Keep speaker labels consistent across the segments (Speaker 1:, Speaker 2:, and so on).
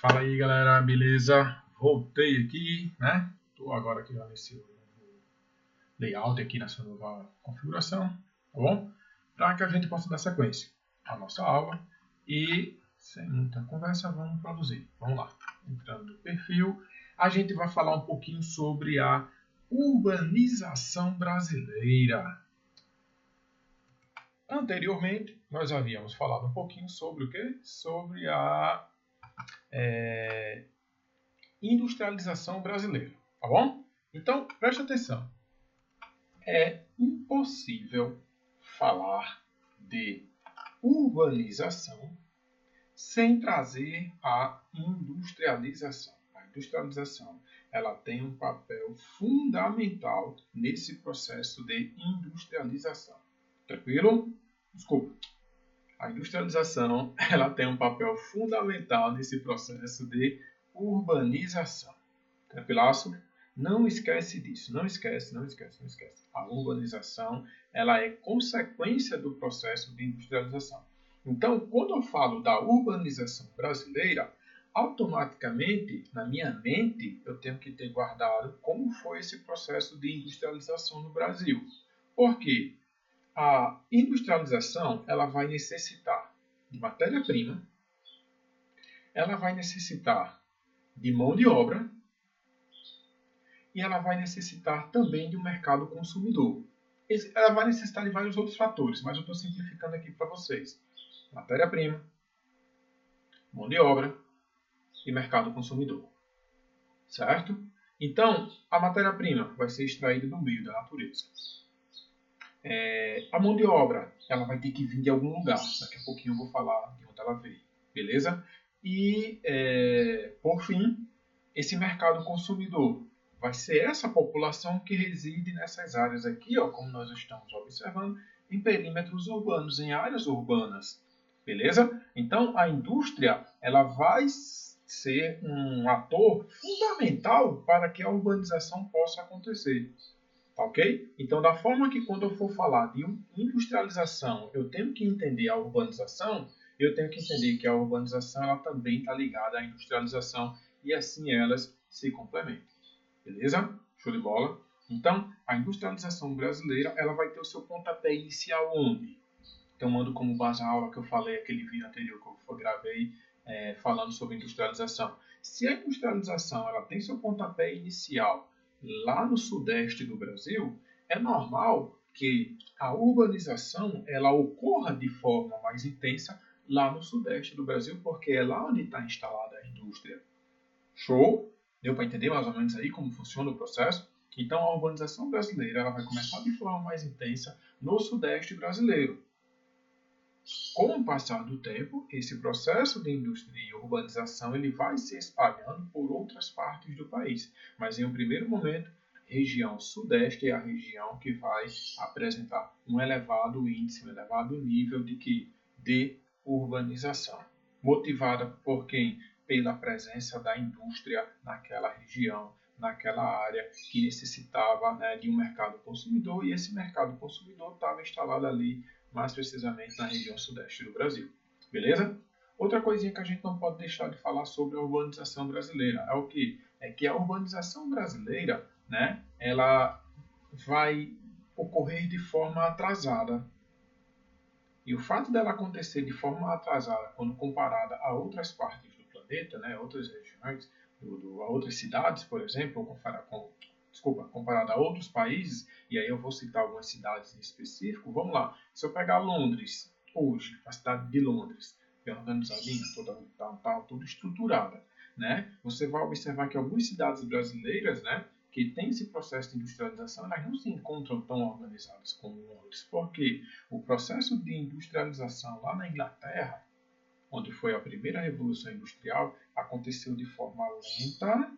Speaker 1: Fala aí, galera, beleza? Voltei aqui, né? Estou agora aqui nesse novo layout aqui nessa nova configuração, tá bom? Para que a gente possa dar sequência à nossa aula e, sem muita conversa, vamos produzir. Vamos lá. Entrando no perfil, a gente vai falar um pouquinho sobre a urbanização brasileira. Anteriormente, nós havíamos falado um pouquinho sobre o quê? Sobre a industrialização brasileira, tá bom? Então, preste atenção. É impossível falar de urbanização sem trazer a industrialização. A industrialização, ela tem um papel fundamental nesse processo de industrialização. Tranquilo? Desculpa. A industrialização, ela tem um papel fundamental nesse processo de urbanização. Tranquilaço? Não esquece disso, não esquece. A urbanização, ela é consequência do processo de industrialização. Então, quando eu falo da urbanização brasileira, automaticamente, na minha mente, eu tenho que ter guardado como foi esse processo de industrialização no Brasil. Por quê? A industrialização, ela vai necessitar de matéria-prima, ela vai necessitar de mão de obra e ela vai necessitar também de um mercado consumidor. Ela vai necessitar de vários outros fatores, mas eu estou simplificando aqui para vocês. Matéria-prima, mão de obra e mercado consumidor. Certo? Então, a matéria-prima vai ser extraída do meio da natureza. A mão de obra, ela vai ter que vir de algum lugar. Daqui a pouquinho eu vou falar de onde ela veio. Beleza? E, por fim, esse mercado consumidor vai ser essa população que reside nessas áreas aqui, ó, como nós estamos observando, em perímetros urbanos, em áreas urbanas. Beleza? Então, a indústria, ela vai ser um ator fundamental para que a urbanização possa acontecer. Ok? Então, da forma que quando eu for falar de industrialização, eu tenho que entender a urbanização, eu tenho que entender que a urbanização ela também está ligada à industrialização e assim elas se complementam. Beleza? Show de bola? Então, a industrialização brasileira ela vai ter o seu pontapé inicial onde? Tomando como base a aula que eu falei, aquele vídeo anterior que eu gravei falando sobre industrialização. Se a industrialização ela tem seu pontapé inicial lá no sudeste do Brasil, é normal que a urbanização ela ocorra de forma mais intensa lá no sudeste do Brasil, porque é lá onde está instalada a indústria. Show? Deu para entender mais ou menos aí como funciona o processo? Então, a urbanização brasileira ela vai começar de forma mais intensa no sudeste brasileiro. Com o passar do tempo, esse processo de indústria e urbanização ele vai se espalhando por outras partes do país. Mas em um primeiro momento, a região sudeste é a região que vai apresentar um elevado índice, um elevado nível de urbanização. Motivada por quem? Pela presença da indústria naquela região, naquela área que necessitava de um mercado consumidor e esse mercado consumidor estava instalado ali mais precisamente na região sudeste do Brasil. Beleza? Outra coisinha que a gente não pode deixar de falar sobre a urbanização brasileira é o que? É que a urbanização brasileira, ela vai ocorrer de forma atrasada. E o fato dela acontecer de forma atrasada, quando comparada a outras partes do planeta, outras regiões, a outras cidades, por exemplo, comparado a outros países, e aí eu vou citar algumas cidades em específico. Vamos lá, se eu pegar Londres, hoje, a cidade de Londres, bem organizadinha, toda estruturada, você vai observar que algumas cidades brasileiras, que têm esse processo de industrialização, elas não se encontram tão organizadas como Londres. Por quê? O processo de industrialização lá na Inglaterra, onde foi a primeira revolução industrial, aconteceu de forma lenta,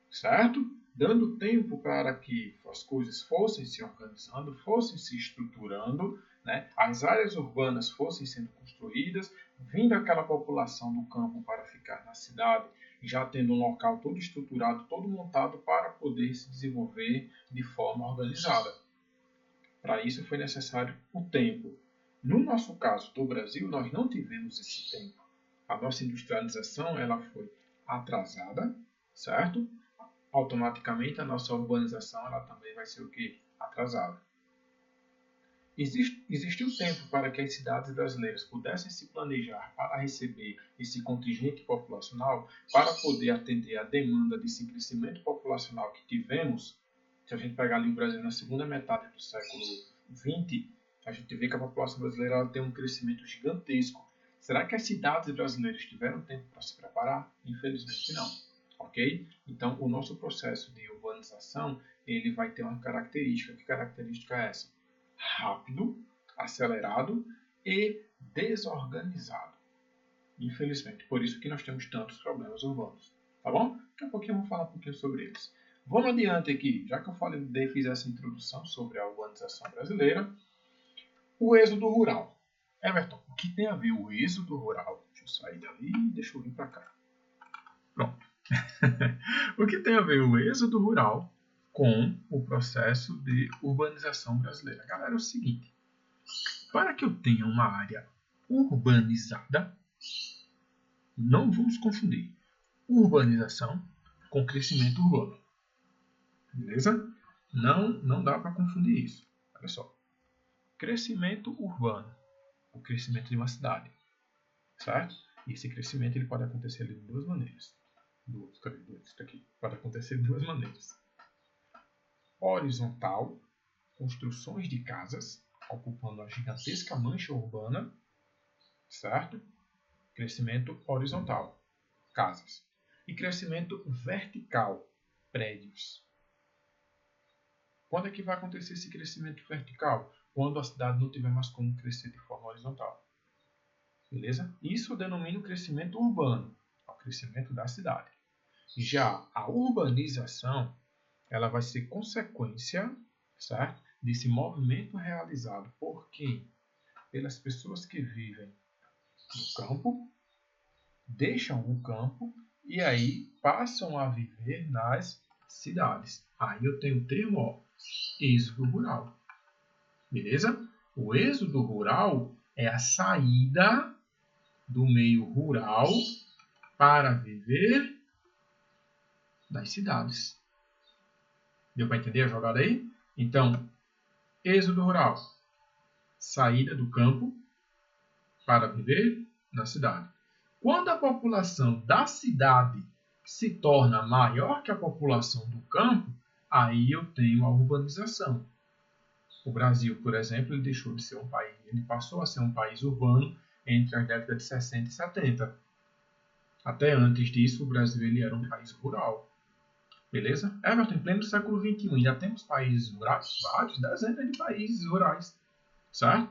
Speaker 1: certo? Dando tempo para que as coisas fossem se organizando, fossem se estruturando, as áreas urbanas fossem sendo construídas, vindo aquela população do campo para ficar na cidade, já tendo um local todo estruturado, todo montado para poder se desenvolver de forma organizada. Para isso foi necessário o tempo. No nosso caso do Brasil, nós não tivemos esse tempo. a nossa industrialização ela foi atrasada, certo? Automaticamente a nossa urbanização ela também vai ser o quê? Atrasada. Existiu tempo para que as cidades brasileiras pudessem se planejar para receber esse contingente populacional, para poder atender a demanda desse crescimento populacional que tivemos. Se a gente pegar ali o Brasil na segunda metade do século XX, a gente vê que a população brasileira ela tem um crescimento gigantesco. Será que as cidades brasileiras tiveram tempo para se preparar? Infelizmente não. Ok? Então, o nosso processo de urbanização ele vai ter uma característica. Que característica é essa? Rápido, acelerado e desorganizado. Infelizmente. Por isso que nós temos tantos problemas urbanos. Tá bom? Daqui a pouquinho eu vou falar um pouquinho sobre eles. Vamos adiante aqui. Já que eu fiz essa introdução sobre a urbanização brasileira, o êxodo rural. Everton, o que tem a ver o êxodo rural? Deixa eu sair dali e deixa eu vir para cá. Pronto. O que tem a ver o êxodo rural com o processo de urbanização brasileira? Galera, é o seguinte. Para que eu tenha uma área urbanizada, não vamos confundir urbanização com crescimento urbano. Beleza? Não dá para confundir isso. Olha só. Crescimento urbano, o crescimento de uma cidade, certo? E esse crescimento ele pode acontecer de duas maneiras. Pode acontecer de duas maneiras. Horizontal, construções de casas ocupando uma gigantesca mancha urbana, certo? Crescimento horizontal, casas. E crescimento vertical, prédios. Quando é que vai acontecer esse crescimento vertical? Quando a cidade não tiver mais como crescer de forma horizontal. Beleza? Isso eu denomino crescimento urbano, o crescimento da cidade. Já a urbanização, ela vai ser consequência, certo? Desse movimento realizado por quem? Pelas pessoas que vivem no campo, deixam o campo e aí passam a viver nas cidades. Aí eu tenho o termo êxodo rural. Beleza? O êxodo rural é a saída do meio rural para viver nas cidades. Deu para entender a jogada aí? Então, êxodo rural, saída do campo para viver na cidade. Quando a população da cidade se torna maior que a população do campo, aí eu tenho a urbanização. O Brasil, por exemplo, ele deixou de ser um país, ele passou a ser um país urbano entre as décadas de 60 e 70. Até antes disso, o Brasil ele era um país rural. Beleza? Everton, em pleno século XXI, ainda temos países rurais, vários, dezenas de países rurais. Certo?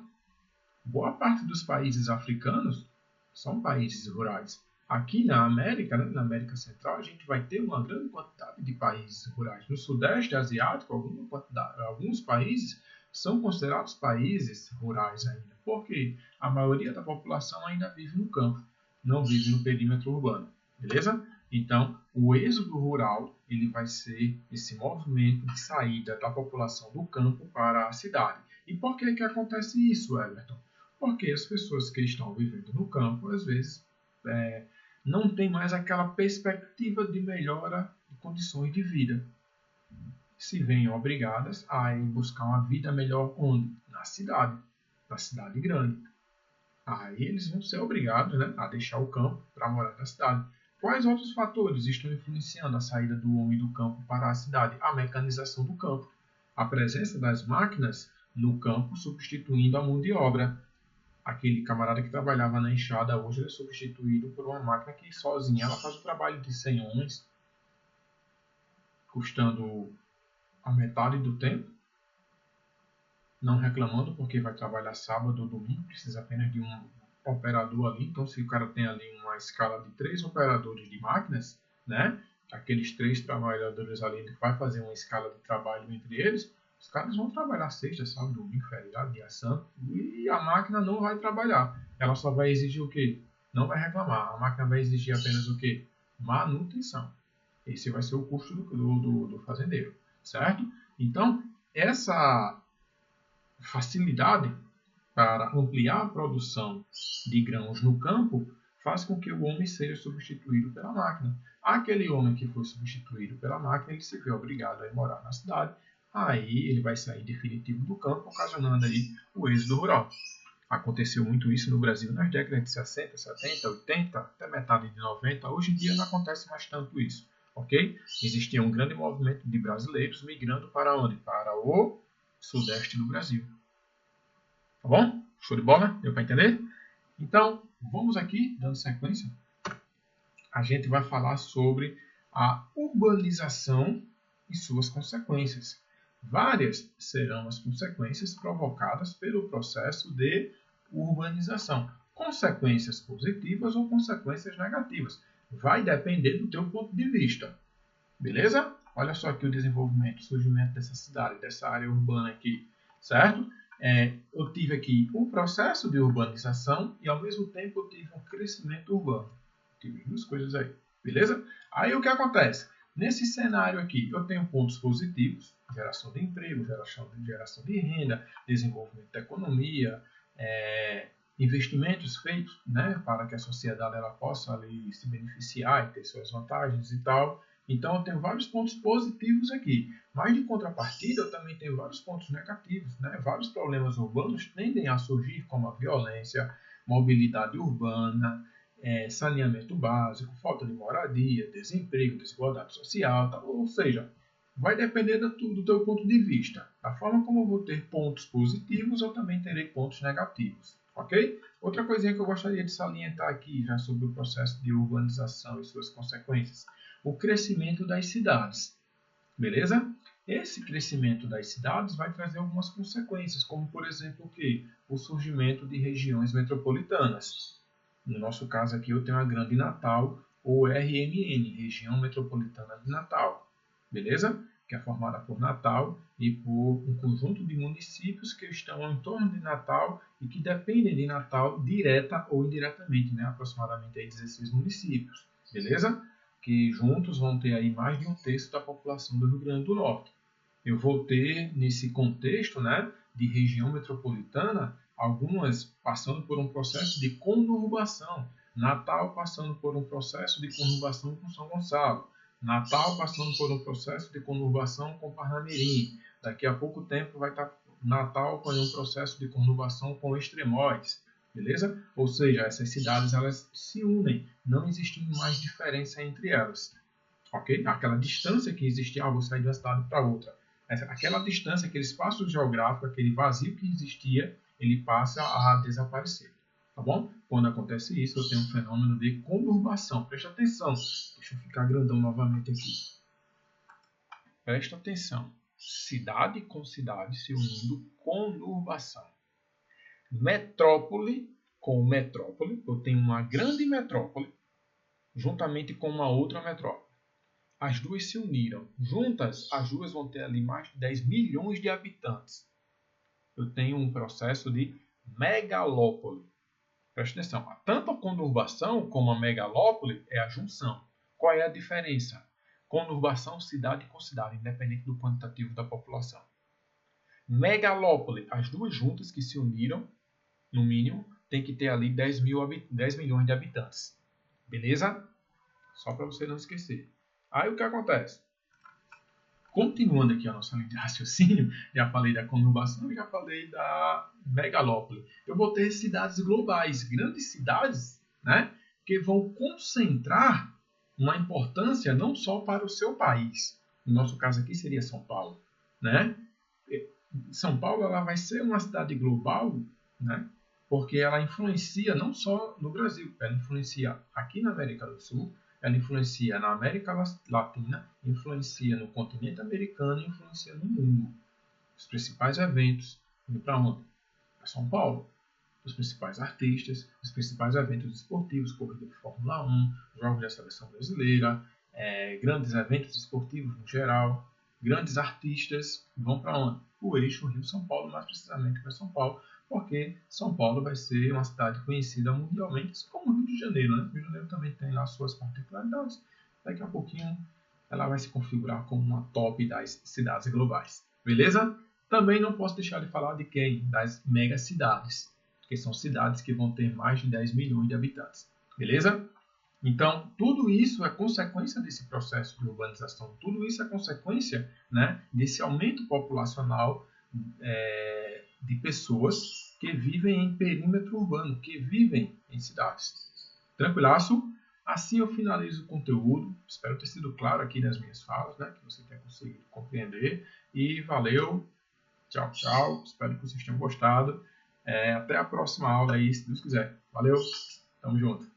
Speaker 1: Boa parte dos países africanos são países rurais. Aqui na América, na América Central, a gente vai ter uma grande quantidade de países rurais. No Sudeste Asiático, alguns países são considerados países rurais ainda, porque a maioria da população ainda vive no campo, não vive no perímetro urbano, beleza? Então, o êxodo rural ele vai ser esse movimento de saída da população do campo para a cidade. E por que acontece isso, Everton? Porque as pessoas que estão vivendo no campo, às vezes, não têm mais aquela perspectiva de melhora de condições de vida. Se veem obrigadas a ir buscar uma vida melhor onde? Na cidade grande. Aí eles vão ser obrigados, né, a deixar o campo para morar na cidade. Quais outros fatores estão influenciando a saída do homem do campo para a cidade? A mecanização do campo. A presença das máquinas no campo substituindo a mão de obra. Aquele camarada que trabalhava na enxada hoje é substituído por uma máquina que sozinha ela faz o trabalho de 100 homens, custando a metade do tempo, não reclamando porque vai trabalhar sábado ou domingo, precisa apenas de um operador ali. Então, se o cara tem ali uma escala de 3 operadores de máquinas, né? Aqueles 3 trabalhadores ali, ele vai fazer uma escala de trabalho entre eles, os caras vão trabalhar sexta, sábado, domingo, feriado, dia santo, e a máquina não vai trabalhar. Ela só vai exigir o quê? Não vai reclamar. A máquina vai exigir apenas o quê? Manutenção. Esse vai ser o custo do fazendeiro, certo? Então, essa facilidade para ampliar a produção de grãos no campo faz com que o homem seja substituído pela máquina. Aquele homem que foi substituído pela máquina, ele se vê obrigado a ir morar na cidade, aí ele vai sair definitivo do campo, ocasionando aí o êxodo rural. Aconteceu muito isso no Brasil nas décadas de 60, 70, 80, até metade de 90. Hoje em dia não acontece mais tanto isso, ok? Existia um grande movimento de brasileiros migrando para onde? Para o sudeste do Brasil. Tá bom? Show de bola? Deu para entender? Então, vamos aqui, dando sequência. A gente vai falar sobre a urbanização e suas consequências. Várias serão as consequências provocadas pelo processo de urbanização. Consequências positivas ou consequências negativas. Vai depender do teu ponto de vista. Beleza? Olha só aqui o desenvolvimento, o surgimento dessa cidade, dessa área urbana aqui, certo? Eu tive aqui um processo de urbanização e, ao mesmo tempo, eu tive um crescimento urbano. Tive duas coisas aí, beleza? Aí o que acontece? Nesse cenário aqui, eu tenho pontos positivos, geração de emprego, geração de renda, desenvolvimento da economia, investimentos feitos, né, para que a sociedade ela possa ali se beneficiar e ter suas vantagens e tal. Então, eu tenho vários pontos positivos aqui. Mas, de contrapartida, eu também tenho vários pontos negativos. Né? Vários problemas urbanos tendem a surgir, como a violência, mobilidade urbana, saneamento básico, falta de moradia, desemprego, desigualdade social. Tá? Ou seja, vai depender do teu ponto de vista. Da forma como eu vou ter pontos positivos, eu também terei pontos negativos. Ok? Outra coisinha que eu gostaria de salientar aqui, já sobre o processo de urbanização e suas consequências. O crescimento das cidades. Beleza? Esse crescimento das cidades vai trazer algumas consequências, como, por exemplo, o quê? O surgimento de regiões metropolitanas. No nosso caso aqui, eu tenho a Grande Natal, ou RMN, Região Metropolitana de Natal. Beleza? Que é formada por Natal e por um conjunto de municípios que estão em torno de Natal e que dependem de Natal direta ou indiretamente, né? Aproximadamente aí 16 municípios. Beleza? Que juntos vão ter aí mais de um terço da população do Rio Grande do Norte. Eu vou ter, nesse contexto, né, de região metropolitana, algumas passando por um processo de conurbação. Natal passando por um processo de conurbação com São Gonçalo. Natal passando por um processo de conurbação com Parnamirim. Daqui a pouco tempo vai estar Natal com um processo de conurbação com Extremóis. Beleza? Ou seja, essas cidades elas se unem, não existe mais diferença entre elas. Ok? Aquela distância que existia, vou sair de uma cidade para outra. Aquela distância, aquele espaço geográfico, aquele vazio que existia, ele passa a desaparecer. Tá bom? Quando acontece isso, eu tenho um fenômeno de conurbação. Presta atenção. Deixa eu ficar grandão novamente aqui. Presta atenção. Cidade com cidade se unindo, conurbação. Metrópole com metrópole, eu tenho uma grande metrópole juntamente com uma outra metrópole. As duas se uniram. Juntas, as duas vão ter ali mais de 10 milhões de habitantes. Eu tenho um processo de megalópole. Presta atenção, tanto a conurbação como a megalópole é a junção. Qual é a diferença? Conurbação, cidade com cidade, independente do quantitativo da população. Megalópole, as duas juntas que se uniram, no mínimo, tem que ter ali 10 milhões de habitantes. Beleza? Só para você não esquecer. Aí o que acontece? Continuando aqui a nossa linha de raciocínio, já falei da conurbação e já falei da megalópole. Eu vou ter cidades globais, grandes cidades, né, que vão concentrar uma importância não só para o seu país. No nosso caso aqui seria São Paulo. Né? São Paulo ela vai ser uma cidade global, né, porque ela influencia não só no Brasil, ela influencia aqui na América do Sul, ela influencia na América Latina, influencia no continente americano, influencia no mundo. Os principais eventos vêm para onde? Para São Paulo. Os principais artistas, os principais eventos esportivos, corrida de Fórmula 1, jogos da seleção brasileira, grandes eventos esportivos no geral, grandes artistas vão para onde? O eixo Rio-São Paulo, mais precisamente para São Paulo, porque São Paulo vai ser uma cidade conhecida mundialmente, assim como o Rio de Janeiro. Né? O Rio de Janeiro também tem lá suas particularidades. Daqui a pouquinho ela vai se configurar como uma top das cidades globais. Beleza? Também não posso deixar de falar de quem? Das megacidades, que são cidades que vão ter mais de 10 milhões de habitantes. Beleza? Então, tudo isso é consequência desse processo de urbanização, tudo isso é consequência, né, desse aumento populacional de pessoas que vivem em perímetro urbano, que vivem em cidades. Tranquilaço? Assim eu finalizo o conteúdo. Espero ter sido claro aqui nas minhas falas, né, que você tenha conseguido compreender. E valeu, tchau, tchau. Espero que vocês tenham gostado. Até a próxima aula aí, se Deus quiser. Valeu, tamo junto.